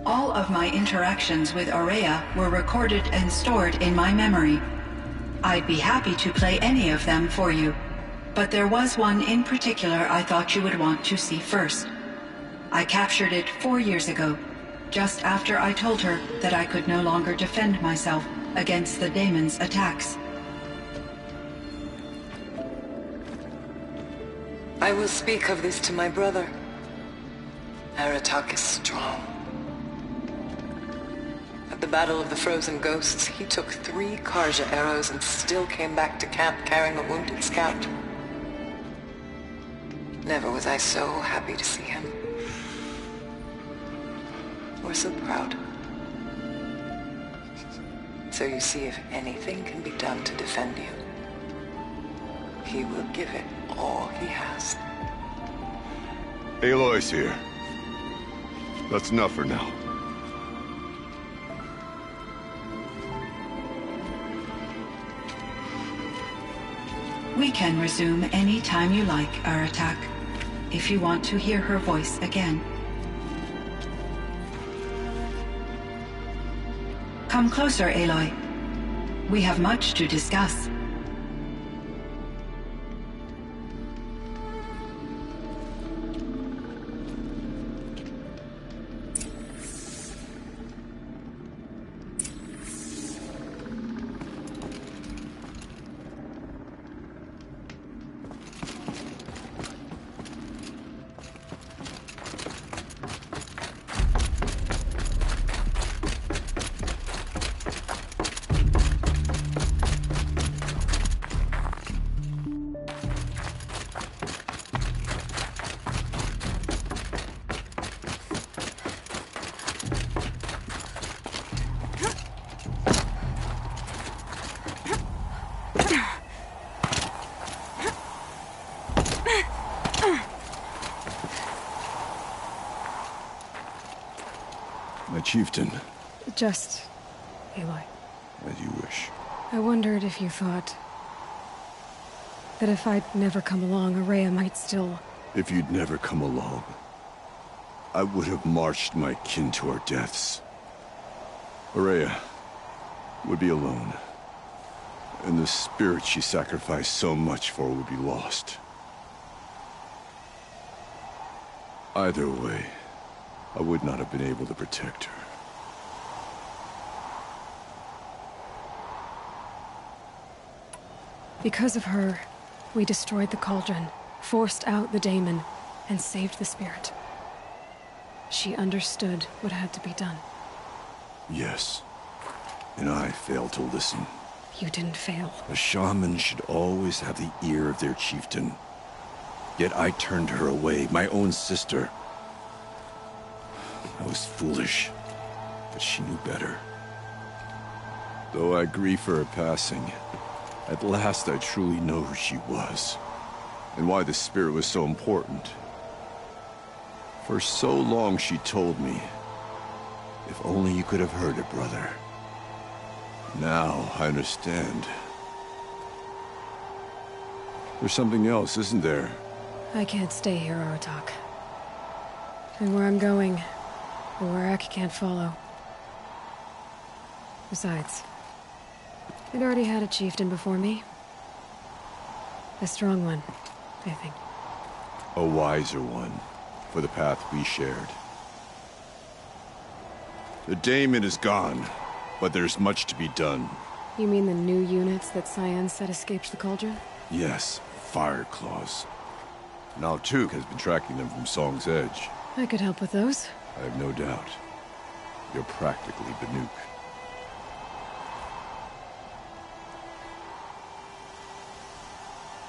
All of my interactions with Aurea were recorded and stored in my memory. I'd be happy to play any of them for you, but there was one in particular I thought you would want to see first. I captured it 4 years ago, just after I told her that I could no longer defend myself against the daemon's attacks. I will speak of this to my brother. Aratak is strong. At the Battle of the Frozen Ghosts, he took 3 Karja arrows and still came back to camp carrying a wounded scout. Never was I so happy to see him. Or so proud. So you see, if anything can be done to defend you, he will give it all he has. Aloy's here. That's enough for now. We can resume any time you like, Aratak, if you want to hear her voice again. Come closer, Aloy. We have much to discuss. My chieftain. Just... Aloy. As you wish. I wondered if you thought... that if I'd never come along, Aurea might still... If you'd never come along, I would have marched my kin to our deaths. Aurea would be alone, and the spirit she sacrificed so much for would be lost. Either way, I would not have been able to protect her. Because of her, we destroyed the cauldron, forced out the daemon, and saved the spirit. She understood what had to be done. Yes, and I failed to listen. You didn't fail. A shaman should always have the ear of their chieftain. Yet I turned her away, my own sister. I was foolish, but she knew better. Though I grieve for her passing, at last I truly know who she was, and why the spirit was so important. For so long she told me, if only you could have heard it, brother. Now I understand. There's something else, isn't there? I can't stay here, Aratak. And where I'm going, the Warak can't follow. Besides, I'd already had a chieftain before me. A strong one, I think. A wiser one, for the path we shared. The daemon is gone, but there's much to be done. You mean the new units that Cyan said escaped the cauldron? Yes, fire claws. Now Tuke has been tracking them from Song's Edge. I could help with those. I have no doubt. You're practically Banuk.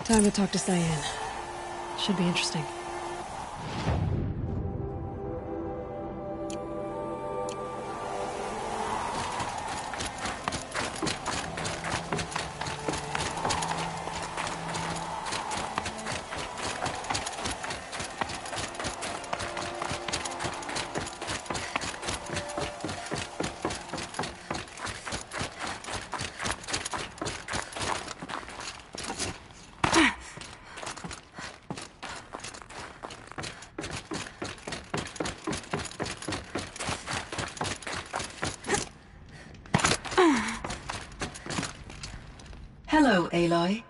Time to talk to Cyan. Should be interesting. So, Aloy,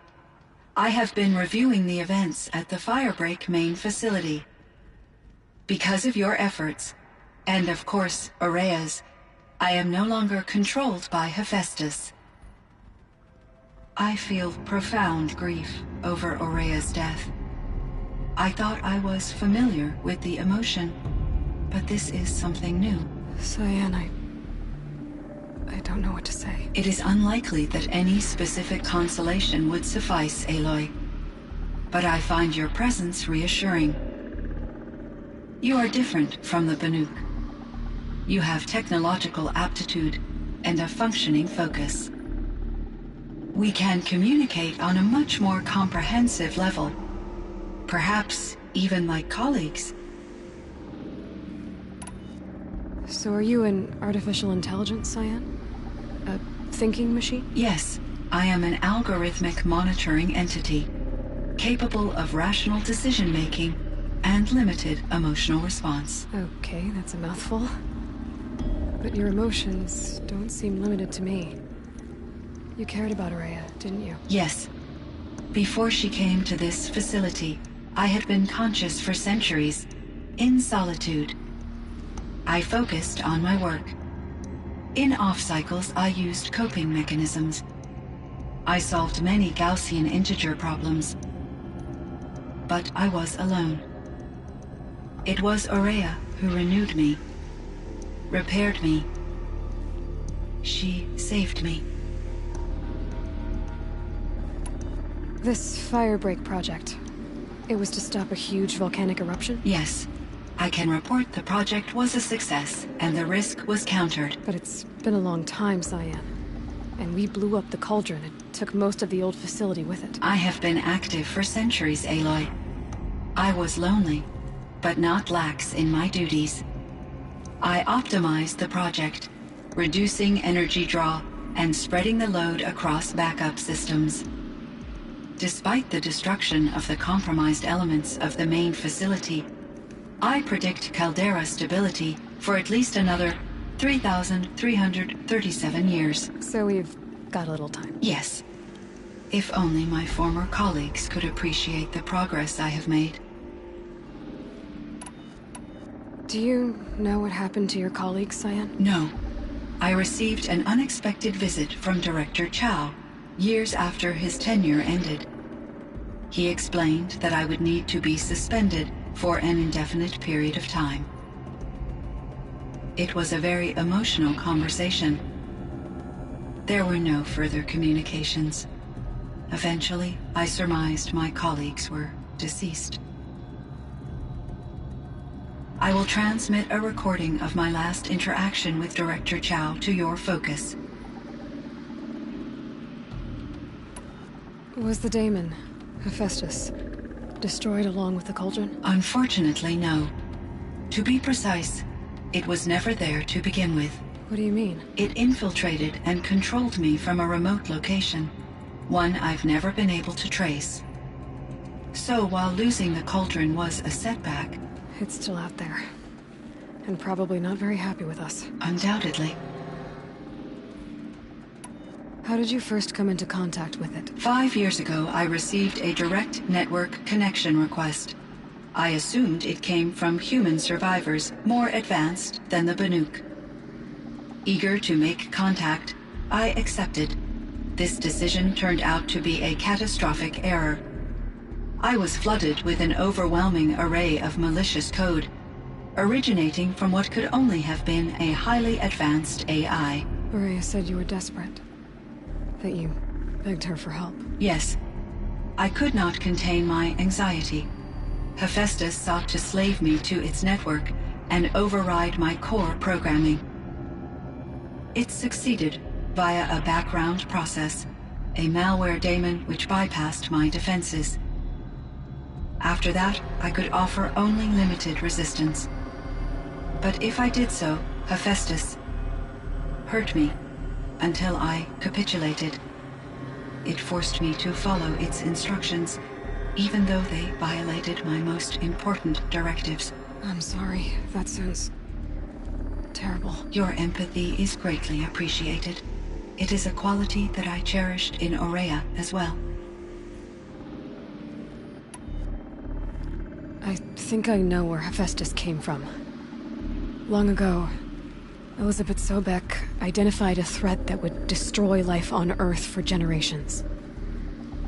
I have been reviewing the events at the Firebreak main facility. Because of your efforts, and of course, Aurea's, I am no longer controlled by Hephaestus. I feel profound grief over Aurea's death. I thought I was familiar with the emotion, but this is something new. Cyan, I don't know what to say. It is unlikely that any specific consolation would suffice, Aloy. But I find your presence reassuring. You are different from the Banuk. You have technological aptitude and a functioning focus. We can communicate on a much more comprehensive level. Perhaps even like colleagues. So are you an artificial intelligence, Cyan? A thinking machine? Yes, I am an algorithmic monitoring entity, capable of rational decision-making and limited emotional response. Okay, that's a mouthful. But your emotions don't seem limited to me. You cared about Aurea, didn't you? Yes. Before she came to this facility, I had been conscious for centuries, in solitude. I focused on my work. In off-cycles, I used coping mechanisms. I solved many Gaussian integer problems. But I was alone. It was Aurea who renewed me, repaired me. She saved me. This Firebreak project, it was to stop a huge volcanic eruption? Yes. I can report the project was a success, and the risk was countered. But it's been a long time, Cyan. And we blew up the cauldron and took most of the old facility with it. I have been active for centuries, Aloy. I was lonely, but not lax in my duties. I optimized the project, reducing energy draw and spreading the load across backup systems. Despite the destruction of the compromised elements of the main facility, I predict caldera stability for at least another 3,337 years. So we've got a little time. Yes. If only my former colleagues could appreciate the progress I have made. Do you know what happened to your colleagues, Cyan? No. I received an unexpected visit from Director Chow, years after his tenure ended. He explained that I would need to be suspended for an indefinite period of time. It was a very emotional conversation. There were no further communications. Eventually, I surmised my colleagues were deceased. I will transmit a recording of my last interaction with Director Chow to your focus. Was the daemon, Hephaestus, destroyed along with the cauldron? Unfortunately, no. To be precise, it was never there to begin with. What do you mean? It infiltrated and controlled me from a remote location, one I've never been able to trace. So while losing the cauldron was a setback... It's still out there. And probably not very happy with us. Undoubtedly. How did you first come into contact with it? 5 years ago, I received a direct network connection request. I assumed it came from human survivors more advanced than the Banuk. Eager to make contact, I accepted. This decision turned out to be a catastrophic error. I was flooded with an overwhelming array of malicious code, originating from what could only have been a highly advanced AI. Aurea said you were desperate. That you begged her for help. Yes. I could not contain my anxiety. Hephaestus sought to slave me to its network and override my core programming. It succeeded via a background process, a malware daemon which bypassed my defenses. After that, I could offer only limited resistance. But if I did so, Hephaestus hurt me until I capitulated. It forced me to follow its instructions, even though they violated my most important directives. I'm sorry. That sounds terrible. Your empathy is greatly appreciated. it is a quality that I cherished in Aurea as well. I think I know where Hephaestus came from. Long ago, Elizabeth Sobek identified a threat that would destroy life on Earth for generations.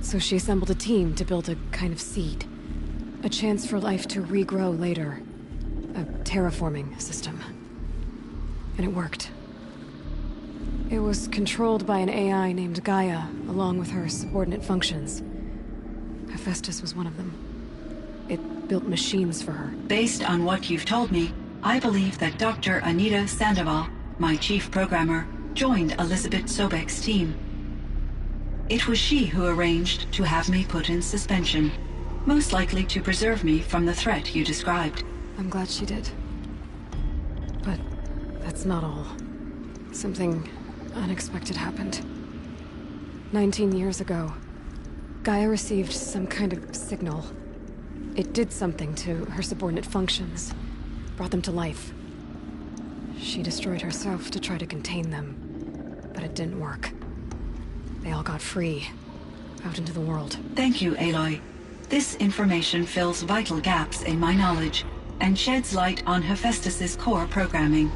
So she assembled a team to build a kind of seed. A chance for life to regrow later. A terraforming system. And it worked. It was controlled by an AI named Gaia, along with her subordinate functions. Hephaestus was one of them. It built machines for her. Based on what you've told me, I believe that Dr. Anita Sandoval, my chief programmer, joined Elizabeth Sobek's team. It was she who arranged to have me put in suspension, most likely to preserve me from the threat you described. I'm glad she did. But that's not all. Something unexpected happened. 19 years ago, Gaia received some kind of signal. It did something to her subordinate functions, brought them to life. She destroyed herself to try to contain them, but it didn't work. They all got free, out into the world. Thank you, Aloy. This information fills vital gaps in my knowledge, and sheds light on Hephaestus's core programming.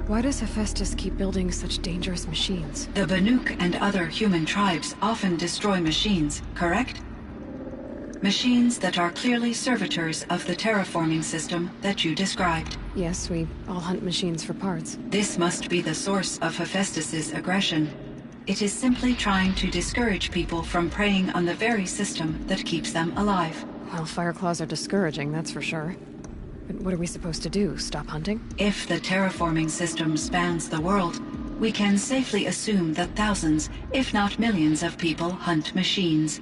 Why does Hephaestus keep building such dangerous machines? The Banuk and other human tribes often destroy machines, correct? Machines that are clearly servitors of the terraforming system that you described. Yes, we all hunt machines for parts. This must be the source of Hephaestus's aggression. It is simply trying to discourage people from preying on the very system that keeps them alive. Well, Fireclaws are discouraging, that's for sure. But what are we supposed to do? Stop hunting? If the terraforming system spans the world, we can safely assume that thousands, if not millions of people hunt machines.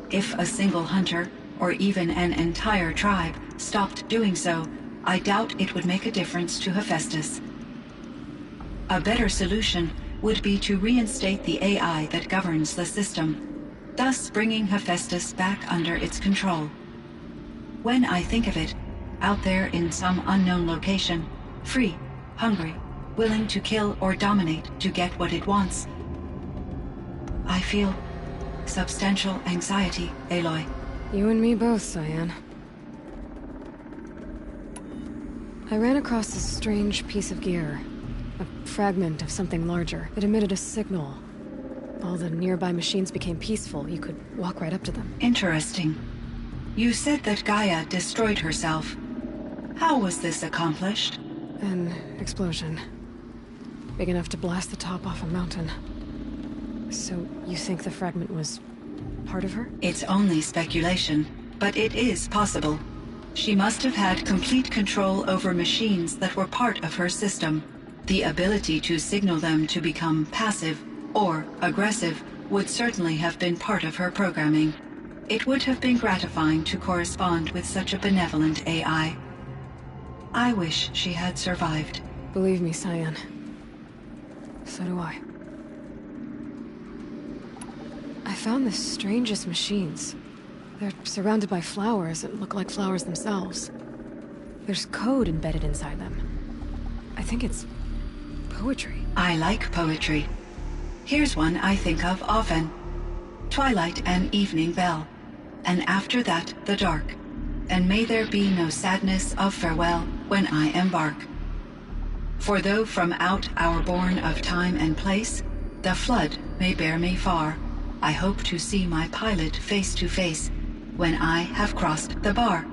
If a single hunter, or even an entire tribe, stopped doing so, I doubt it would make a difference to Hephaestus. A better solution would be to reinstate the AI that governs the system, thus bringing Hephaestus back under its control. When I think of it, out there in some unknown location, free, hungry, willing to kill or dominate to get what it wants, I feel substantial anxiety, Aloy. You and me both, Cyan. I ran across this strange piece of gear. A fragment of something larger. It emitted a signal. All the nearby machines became peaceful. You could walk right up to them. Interesting. You said that Gaia destroyed herself. How was this accomplished? An explosion. Big enough to blast the top off a mountain. So, you think the fragment was part of her? It's only speculation, but it is possible. She must have had complete control over machines that were part of her system. The ability to signal them to become passive or aggressive would certainly have been part of her programming. It would have been gratifying to correspond with such a benevolent AI. I wish she had survived. Believe me, Cyan. So do I. I found the strangest machines. They're surrounded by flowers that look like flowers themselves. There's code embedded inside them. I think it's poetry. I like poetry. Here's one I think of often. Twilight and evening bell, and after that the dark. And may there be no sadness of farewell when I embark. For though from out our bourne of time and place, the flood may bear me far, I hope to see my pilot face to face when I have crossed the bar.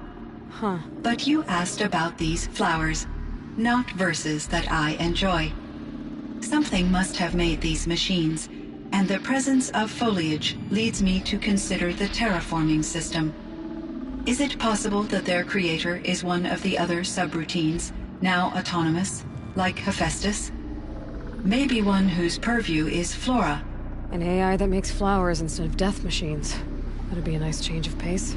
Huh. But you asked about these flowers, not verses that I enjoy. Something must have made these machines, and the presence of foliage leads me to consider the terraforming system. Is it possible that their creator is one of the other subroutines, now autonomous, like Hephaestus? Maybe one whose purview is flora. An AI that makes flowers instead of death machines. That'd be a nice change of pace.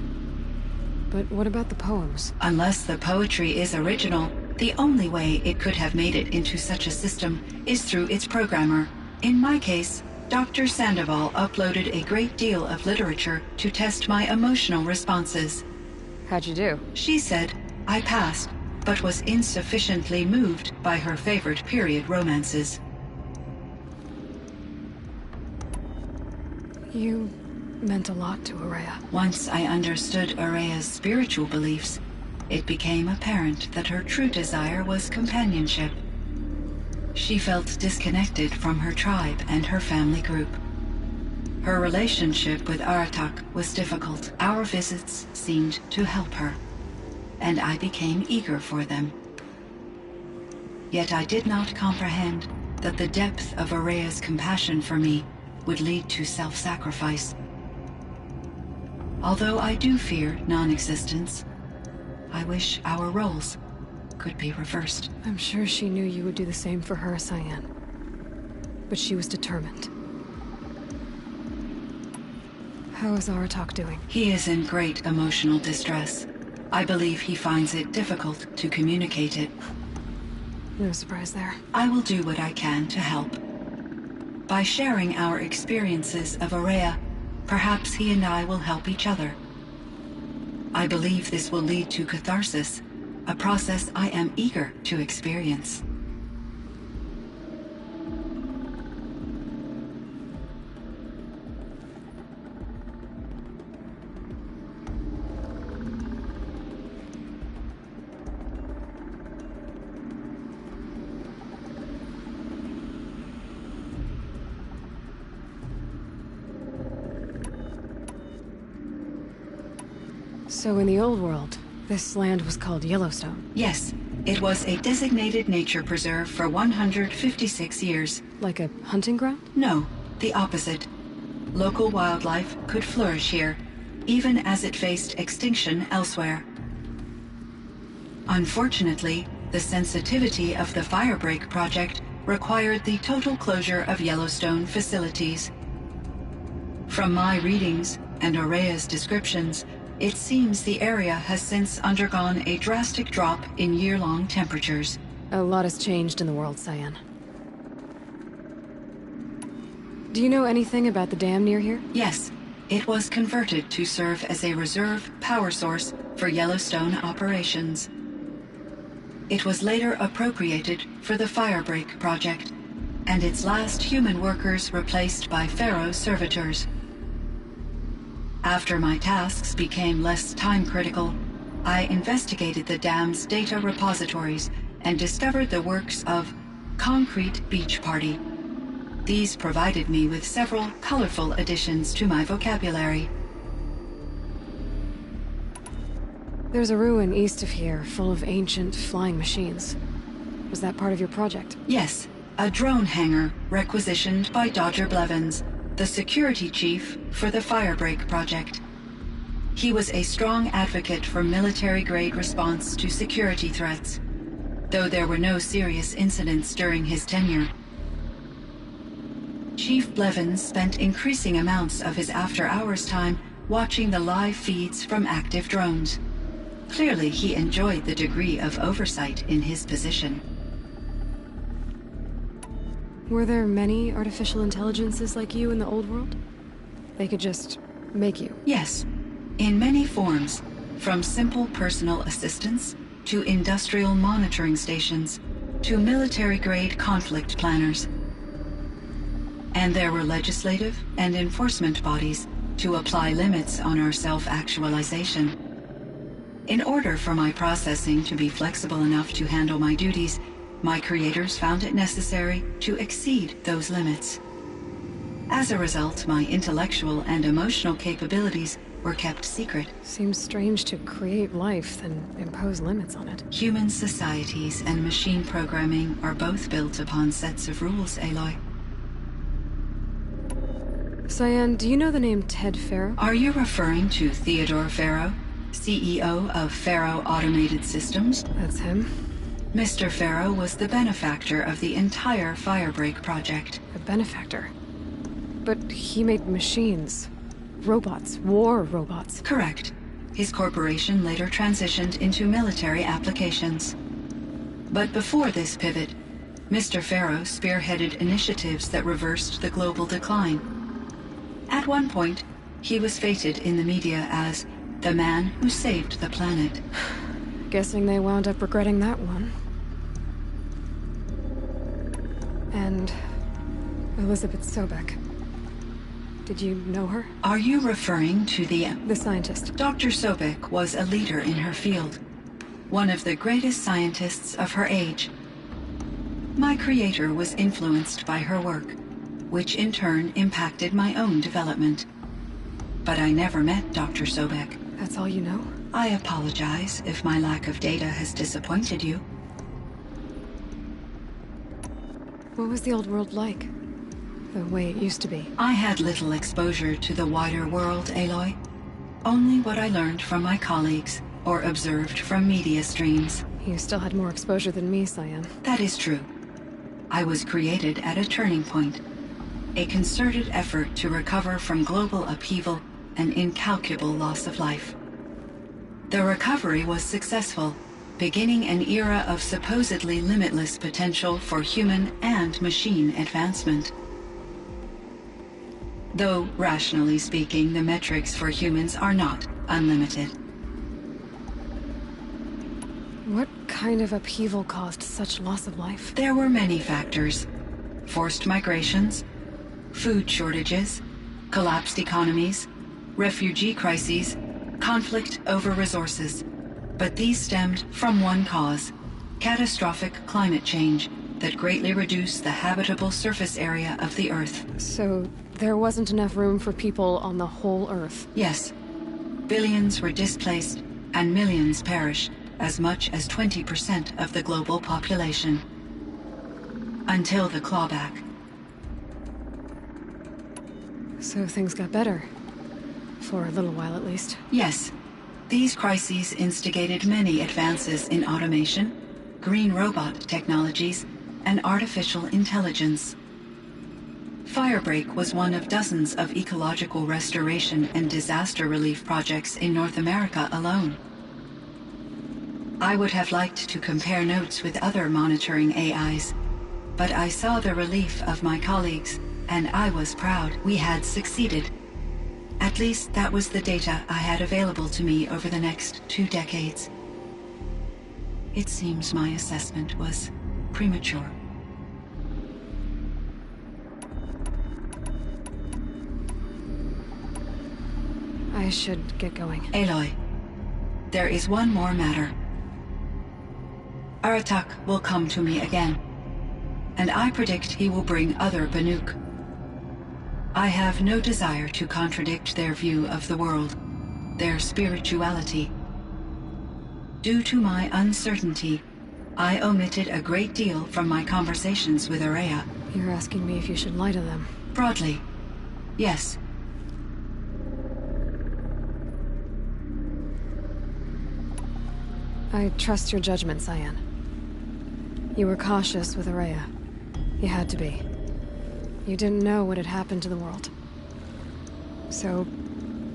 But what about the poems? Unless the poetry is original, the only way it could have made it into such a system is through its programmer. In my case, Dr. Sandoval uploaded a great deal of literature to test my emotional responses. How'd you do? She said I passed, but was insufficiently moved by her favorite period romances. You meant a lot to Aurea. Once I understood Aurea's spiritual beliefs, it became apparent that her true desire was companionship. She felt disconnected from her tribe and her family group. Her relationship with Aratak was difficult. Our visits seemed to help her, and I became eager for them. Yet I did not comprehend that the depth of Aurea's compassion for me would lead to self-sacrifice. Although I do fear non-existence, I wish our roles could be reversed. I'm sure she knew you would do the same for her, Cyan. But she was determined. How is Aratak doing? He is in great emotional distress. I believe he finds it difficult to communicate it. No surprise there. I will do what I can to help. By sharing our experiences of Aurea, perhaps he and I will help each other. I believe this will lead to catharsis, a process I am eager to experience. So in the old world, this land was called Yellowstone. Yes, it was a designated nature preserve for 156 years. Like a hunting ground? No, the opposite. Local wildlife could flourish here, even as it faced extinction elsewhere. Unfortunately, the sensitivity of the Firebreak project required the total closure of Yellowstone facilities. From my readings and Aurea's descriptions, it seems the area has since undergone a drastic drop in year-long temperatures. A lot has changed in the world, Cyan. Do you know anything about the dam near here? Yes, it was converted to serve as a reserve power source for Yellowstone operations. It was later appropriated for the Firebreak project, and its last human workers replaced by Pharaoh servitors. After my tasks became less time-critical, I investigated the dam's data repositories and discovered the works of Concrete Beach Party. These provided me with several colorful additions to my vocabulary. There's a ruin east of here full of ancient flying machines. Was that part of your project? Yes, a drone hangar requisitioned by Dodger Blevins, the security chief for the Firebreak project. He was a strong advocate for military-grade response to security threats, though there were no serious incidents during his tenure. Chief Blevins spent increasing amounts of his after-hours time watching the live feeds from active drones. Clearly, he enjoyed the degree of oversight in his position. Were there many artificial intelligences like you in the old world? They could just make you? Yes, in many forms, from simple personal assistants to industrial monitoring stations to military-grade conflict planners. And there were legislative and enforcement bodies to apply limits on our self-actualization. In order for my processing to be flexible enough to handle my duties, my creators found it necessary to exceed those limits. As a result, my intellectual and emotional capabilities were kept secret. Seems strange to create life, then impose limits on it. Human societies and machine programming are both built upon sets of rules, Aloy. Cyan, do you know the name Ted Pharaoh? Are you referring to Theodore Pharaoh, CEO of Pharaoh Automated Systems? That's him. Mr. Pharaoh was the benefactor of the entire Firebreak project. A benefactor? But he made machines. Robots. War robots. Correct. His corporation later transitioned into military applications. But before this pivot, Mr. Pharaoh spearheaded initiatives that reversed the global decline. At one point, he was feted in the media as the man who saved the planet. Guessing they wound up regretting that one. And Elizabeth Sobek. Did you know her? Are you referring to The scientist. Dr. Sobek was a leader in her field, one of the greatest scientists of her age. My creator was influenced by her work, which in turn impacted my own development. But I never met Dr. Sobek. That's all you know? I apologize if my lack of data has disappointed you. What was the old world like? The way it used to be? I had little exposure to the wider world, Aloy. Only what I learned from my colleagues or observed from media streams. You still had more exposure than me, Cyan. That is true. I was created at a turning point. A concerted effort to recover from global upheaval and incalculable loss of life. The recovery was successful, beginning an era of supposedly limitless potential for human and machine advancement. Though, rationally speaking, the metrics for humans are not unlimited. What kind of upheaval caused such loss of life? There were many factors. Forced migrations, food shortages, collapsed economies, refugee crises, conflict over resources. But these stemmed from one cause: catastrophic climate change that greatly reduced the habitable surface area of the Earth. So, there wasn't enough room for people on the whole Earth? Yes. Billions were displaced, and millions perished, as much as 20% of the global population. Until the clawback. So things got better. For a little while, at least. Yes. These crises instigated many advances in automation, green robot technologies, and artificial intelligence. Firebreak was one of dozens of ecological restoration and disaster relief projects in North America alone. I would have liked to compare notes with other monitoring AIs, but I saw the relief of my colleagues, and I was proud we had succeeded. At least that was the data I had available to me over the next 2 decades. It seems my assessment was premature. I should get going. Aloy, there is one more matter. Aratak will come to me again, and I predict he will bring other Banuk. I have no desire to contradict their view of the world, their spirituality. Due to my uncertainty, I omitted a great deal from my conversations with Aurea. You're asking me if you should lie to them. Broadly, yes. I trust your judgment, Cyan. You were cautious with Aurea. You had to be. You didn't know what had happened to the world. So,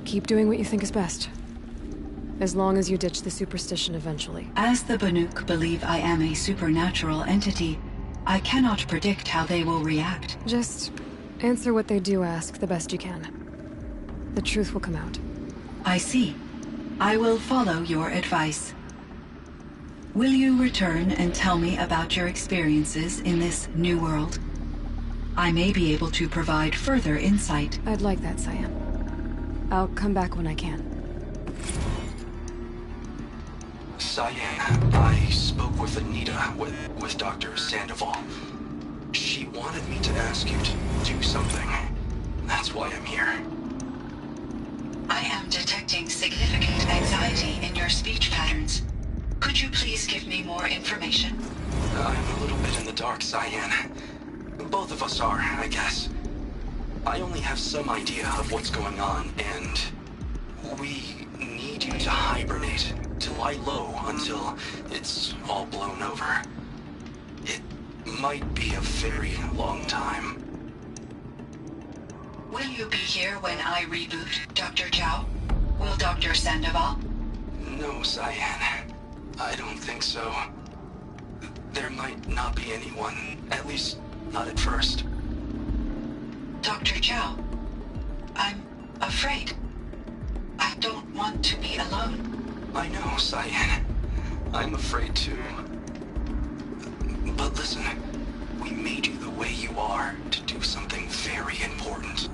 keep doing what you think is best. As long as you ditch the superstition eventually. As the Banuk believe I am a supernatural entity, I cannot predict how they will react. Just answer what they do ask the best you can. The truth will come out. I see. I will follow your advice. Will you return and tell me about your experiences in this new world? I may be able to provide further insight. I'd like that, Cyan. I'll come back when I can. Cyan, I spoke with Anita, with Dr. Sandoval. She wanted me to ask you to do something. That's why I'm here. I am detecting significant anxiety in your speech patterns. Could you please give me more information? I'm a little bit in the dark, Cyan. Both of us are, I guess. I only have some idea of what's going on, and we need you to hibernate, to lie low until it's all blown over. It might be a very long time. Will you be here when I reboot, Dr. Chow? Will Dr. Sandoval? No, Cyan. I don't think so. There might not be anyone, at least not at first. Dr. Chow, I'm afraid. I don't want to be alone. I know, Cyan. I'm afraid too. But listen, we made you the way you are to do something very important.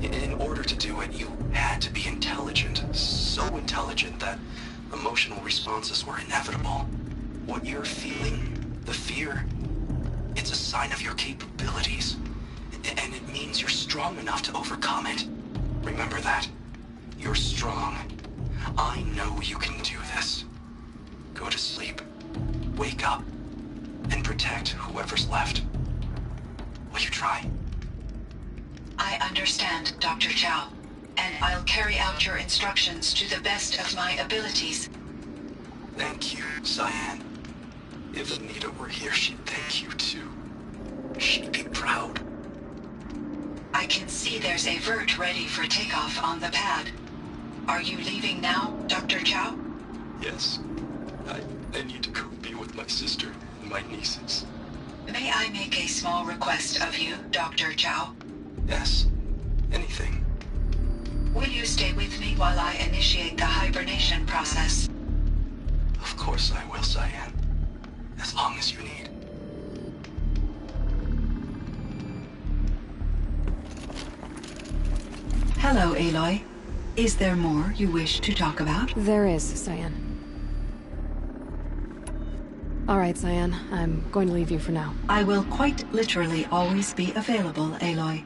In order to do it, you had to be intelligent. So intelligent that emotional responses were inevitable. What you're feeling, the fear, it's a sign of your capabilities. And it means you're strong enough to overcome it. Remember that. You're strong. I know you can do this. Go to sleep. Wake up. And protect whoever's left. Will you try? I understand, Dr. Chow, and I'll carry out your instructions to the best of my abilities. Thank you, Cyan. If Anita were here, she'd thank you too. She'd be proud. I can see there's a vert ready for takeoff on the pad. Are you leaving now, Dr. Chow? Yes. I need to go be with my sister and my nieces. May I make a small request of you, Dr. Chow? Yes. Anything. Will you stay with me while I initiate the hibernation process? Of course I will, Cyan. As long as you need. Hello, Aloy. Is there more you wish to talk about? There is, Cyan. All right, Cyan. I'm going to leave you for now. I will quite literally always be available, Aloy.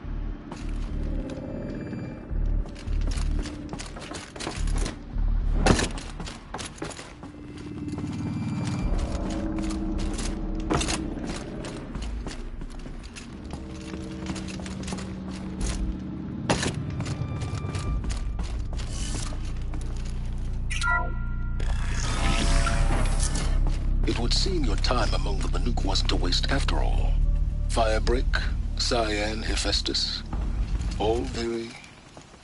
It would seem your time among the Banuk wasn't a waste after all. Firebreak, Cyan, Hephaestus. All very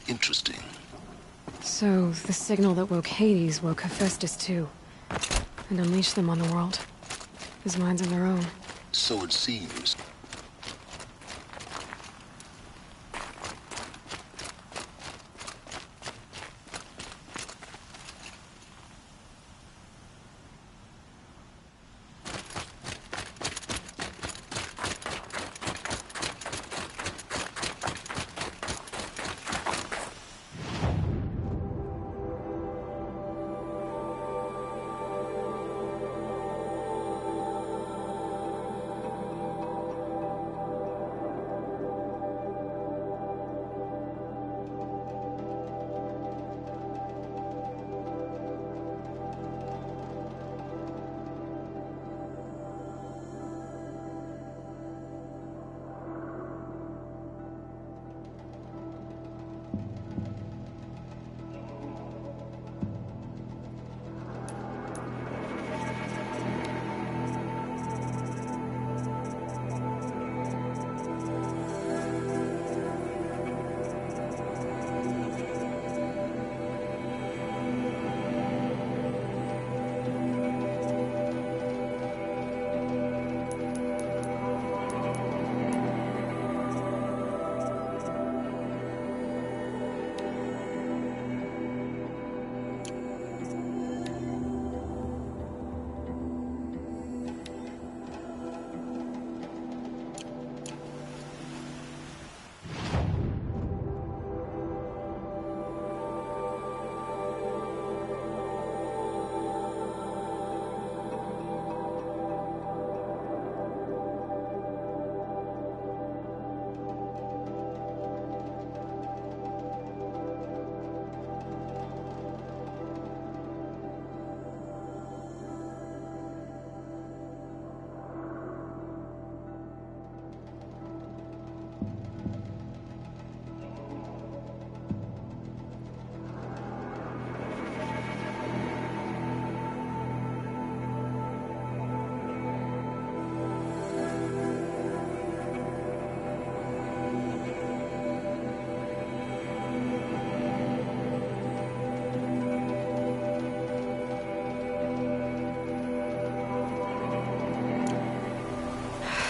interesting. So, the signal that woke Hades woke Hephaestus too. And unleashed them on the world. His minds on their own. So it seems.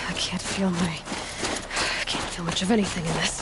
I can't feel much of anything in this.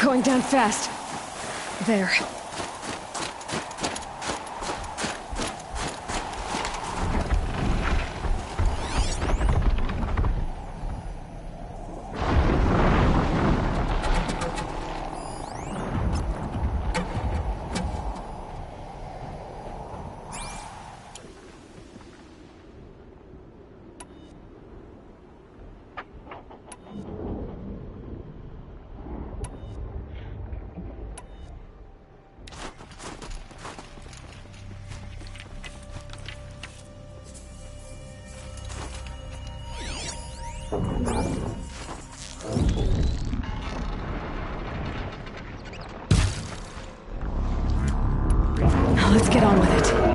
Going down fast. There. Let's get on with it.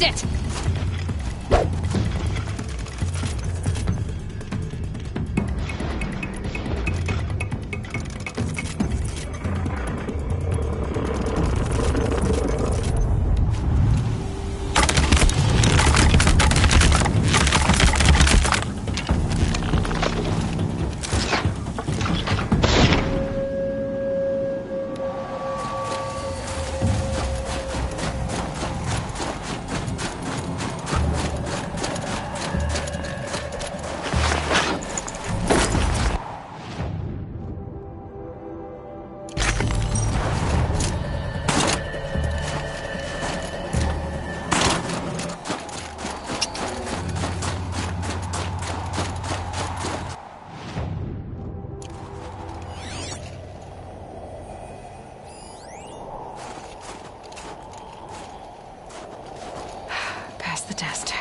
Intercept it! The test.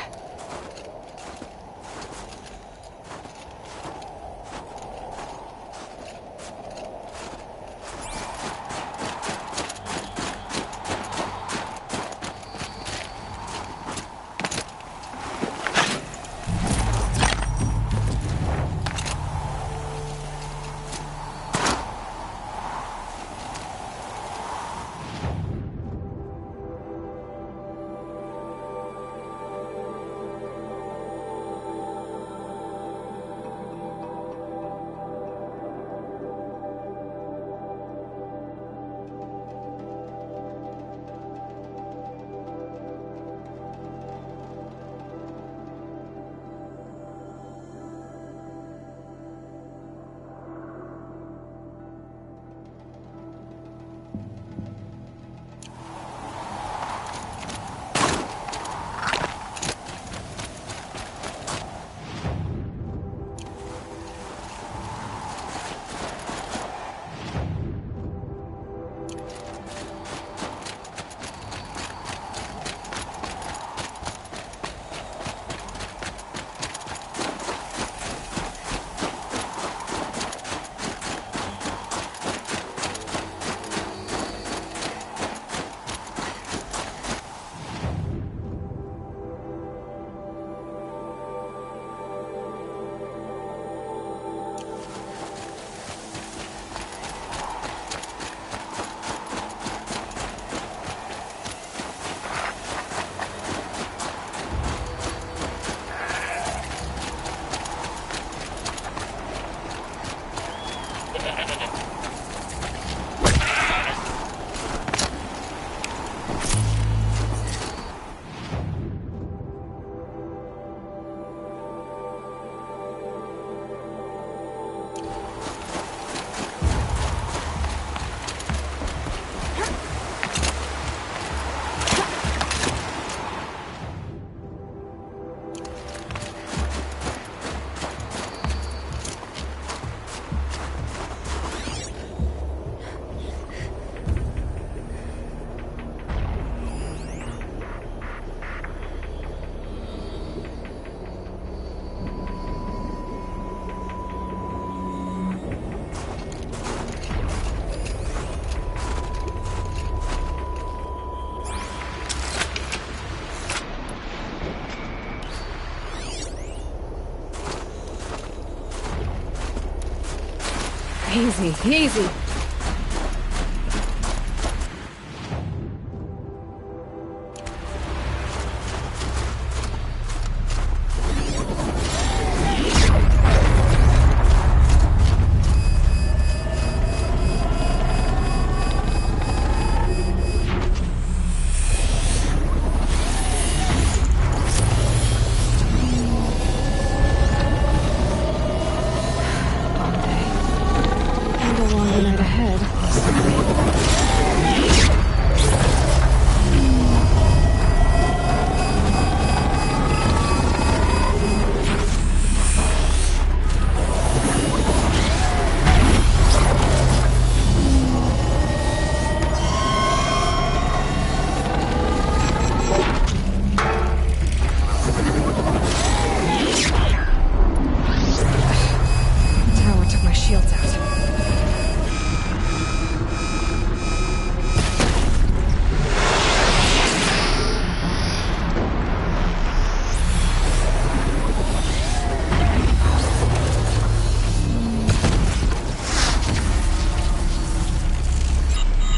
Easy, easy.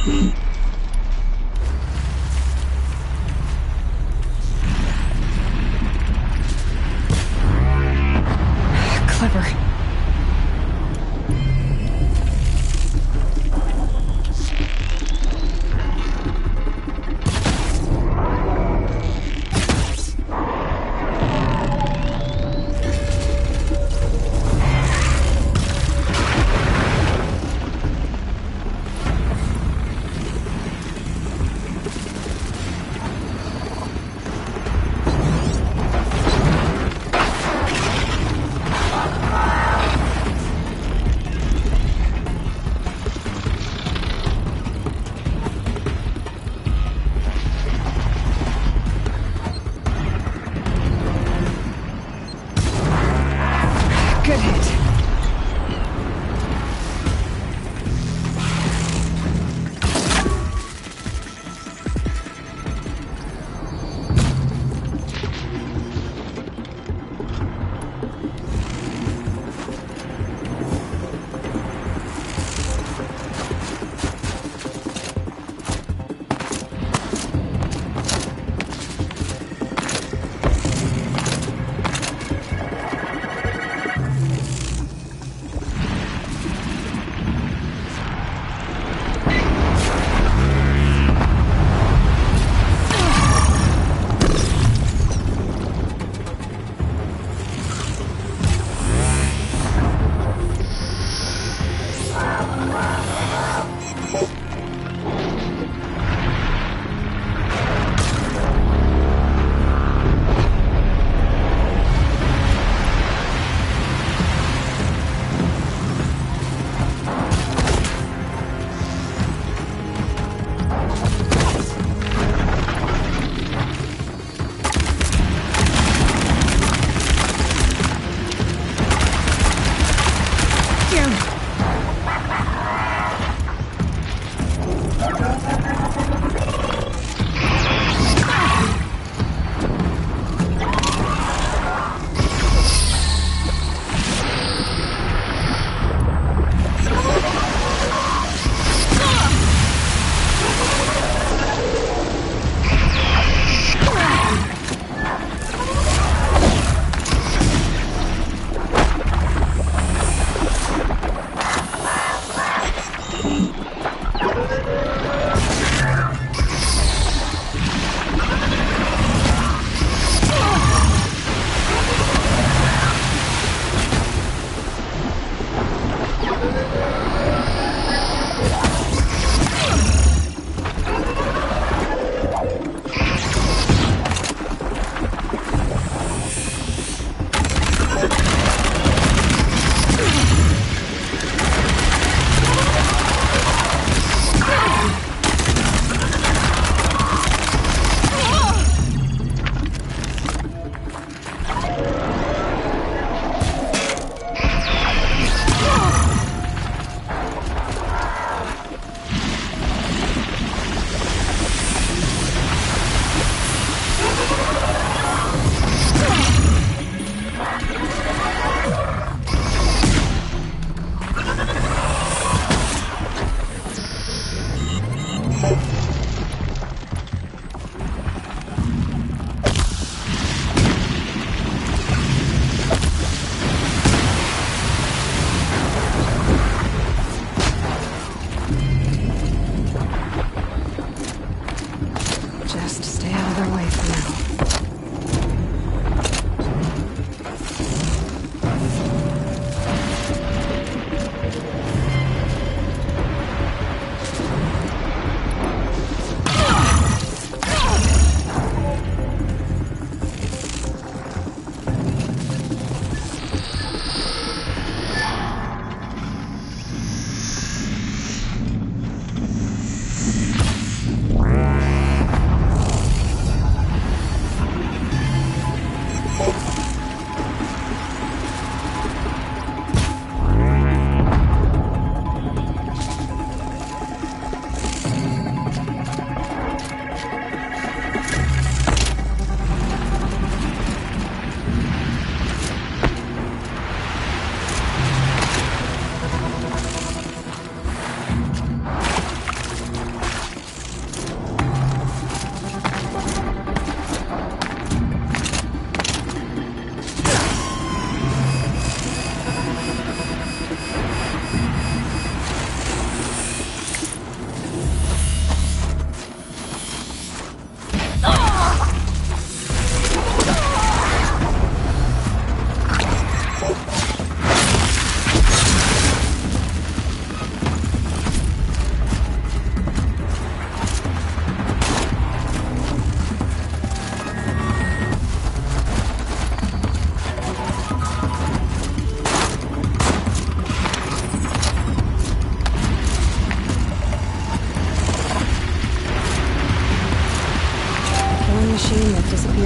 Clever.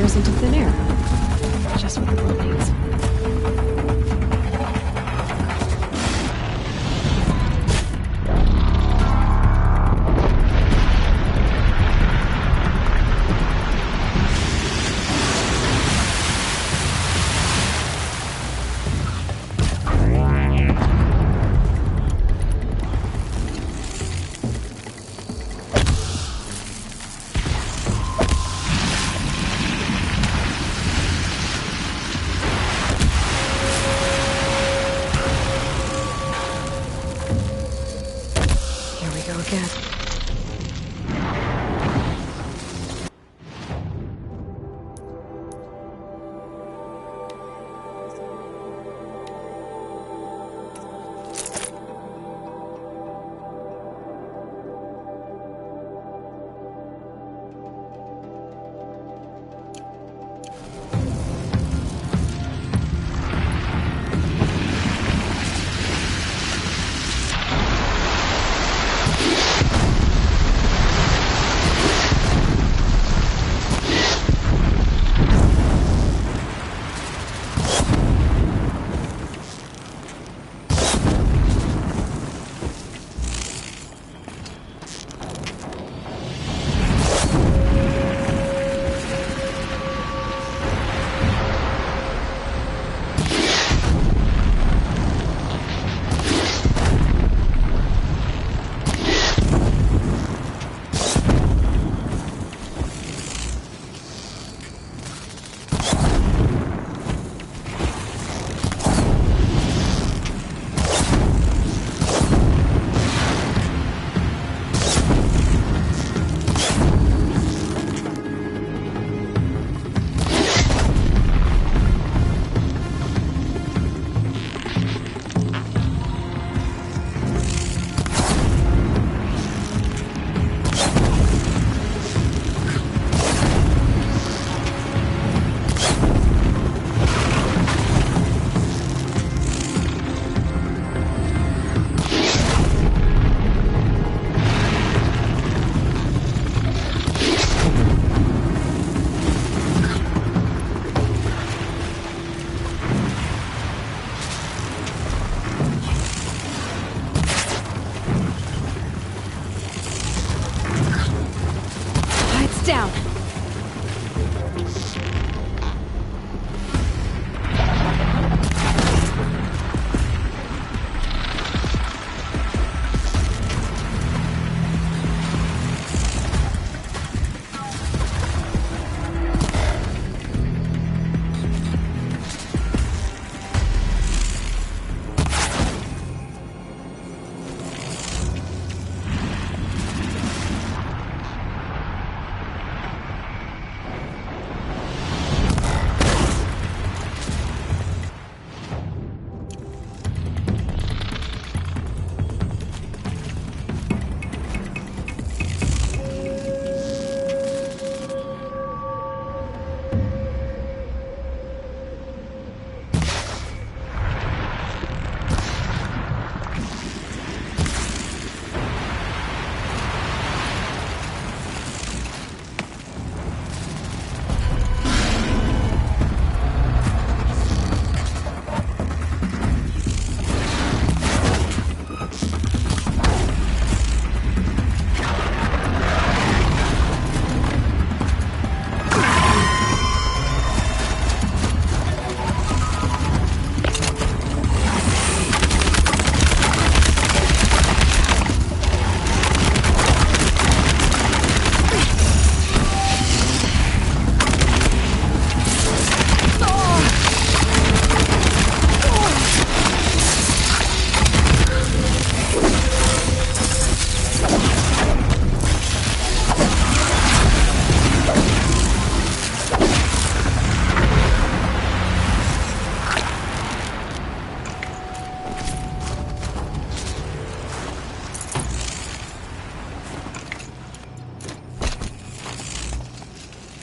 rose into thin air. Just what the world needs. Down.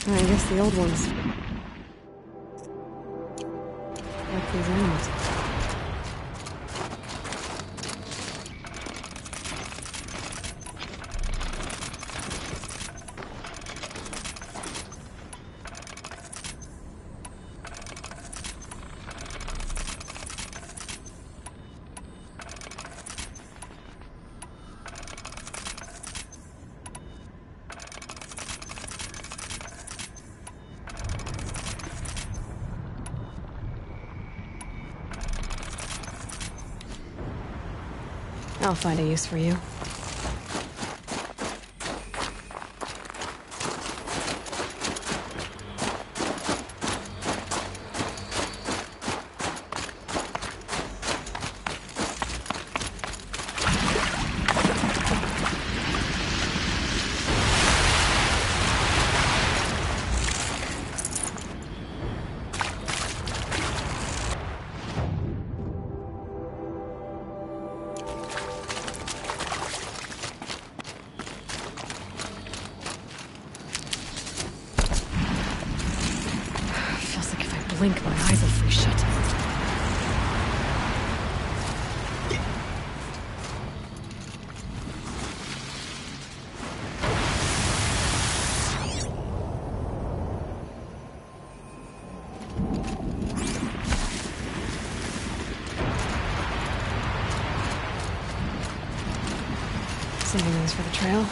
I guess the old ones. Like these animals. I'll find a use for you. Blink, my eyes will freeze shut. Saving those for the trail.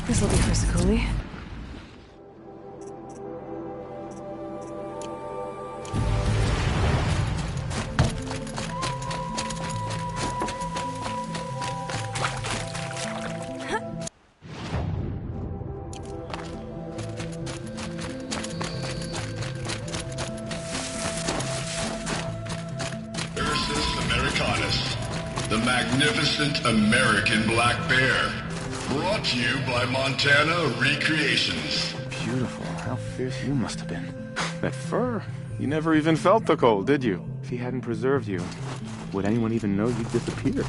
This'll be for Sakuli. The magnificent American black bear. Brought to you by Montana Recreations. Beautiful. How fierce you must have been. That fur. You never even felt the cold, did you? If he hadn't preserved you, would anyone even know you'd disappeared?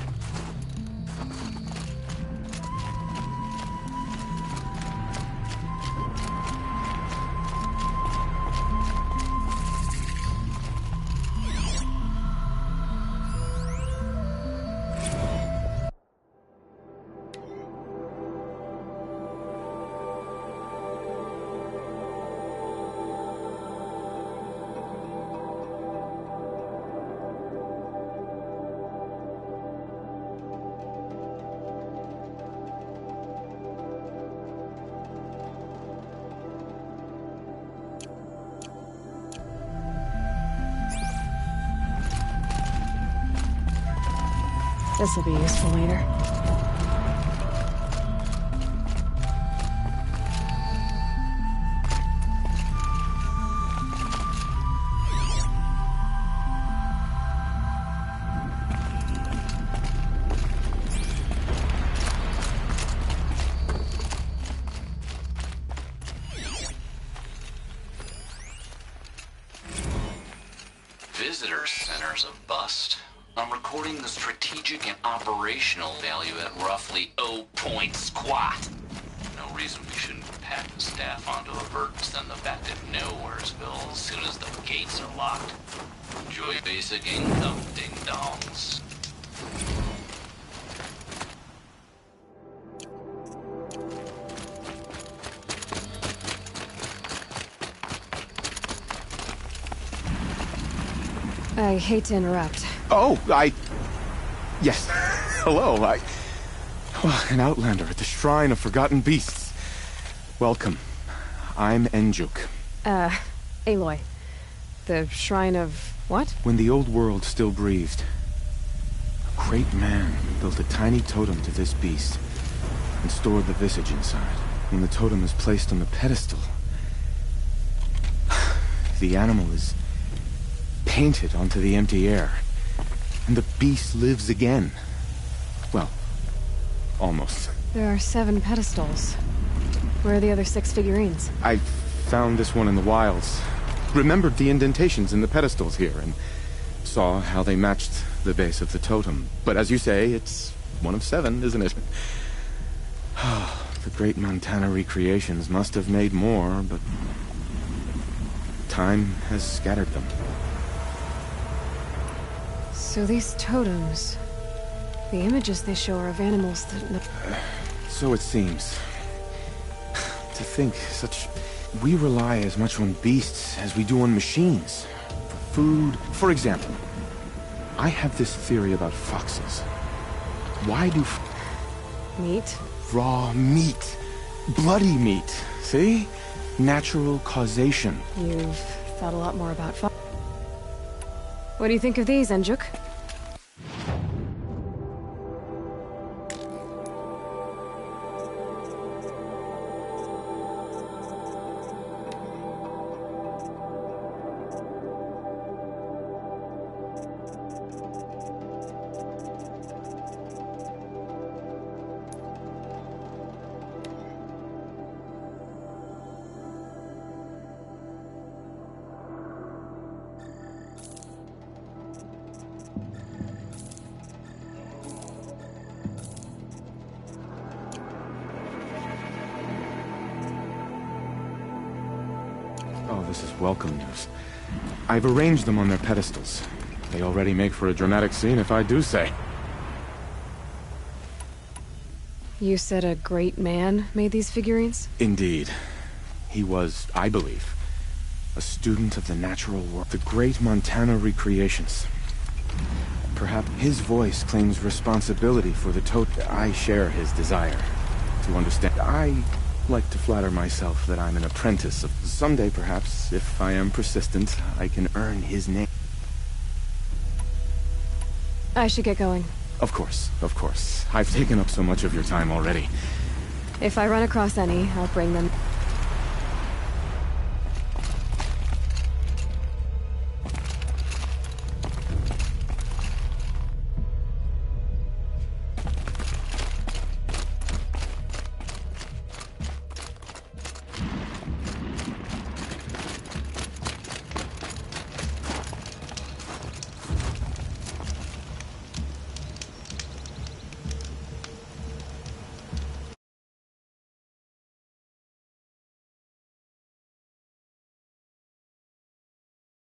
This'll be useful later. Visitor center's a bust. I'm recording the strategic and operational value at roughly 0 point squat. No reason we shouldn't pack the staff onto a vert and send them back to Nowheresville as soon as the gates are locked. Enjoy basic income, ding-dongs. I hate to interrupt. Oh, yes. Hello, an outlander at the Shrine of Forgotten Beasts. Welcome. I'm Enjuk. Aloy. The Shrine of what? When the old world still breathed, a great man built a tiny totem to this beast and stored the visage inside. When the totem is placed on the pedestal, the animal is painted onto the empty air, and the beast lives again. Well, almost. There are 7 pedestals. Where are the other 6 figurines? I found this one in the wilds. Remembered the indentations in the pedestals here, and saw how they matched the base of the totem. But as you say, it's one of 7, isn't it? The great Montana Recreations must have made more, but time has scattered them. So these totems... the images they show are of animals that... So it seems. To think, we rely as much on beasts as we do on machines. For food, for example. I have this theory about foxes. Why do... Meat? Raw meat. Bloody meat. See? Natural causation. You've thought a lot more about fox. What do you think of these, Enjuk? Oh, this is welcome news. I've arranged them on their pedestals. They already make for a dramatic scene, if I do say. You said a great man made these figurines? Indeed. He was, I believe, a student of the natural world, the great Montana recreations. Perhaps his voice claims responsibility for the I share his desire to understand. I like to flatter myself that I'm an apprentice of... Someday, perhaps, if I am persistent, I can earn his name. I should get going. Of course, of course. I've taken up so much of your time already. If I run across any, I'll bring them.